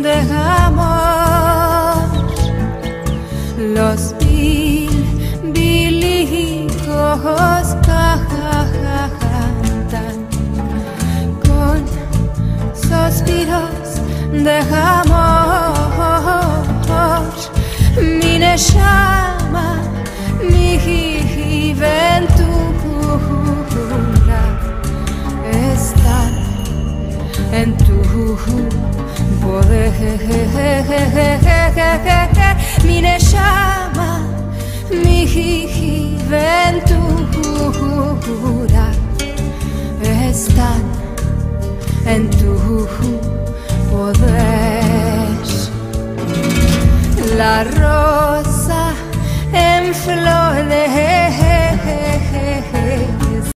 de amor. Los hijos cantan con suspiros de amor. Mi neshama, mi ventura están en tu poder. Mi neshama, mi ventura están en tu poder. La rosa en flor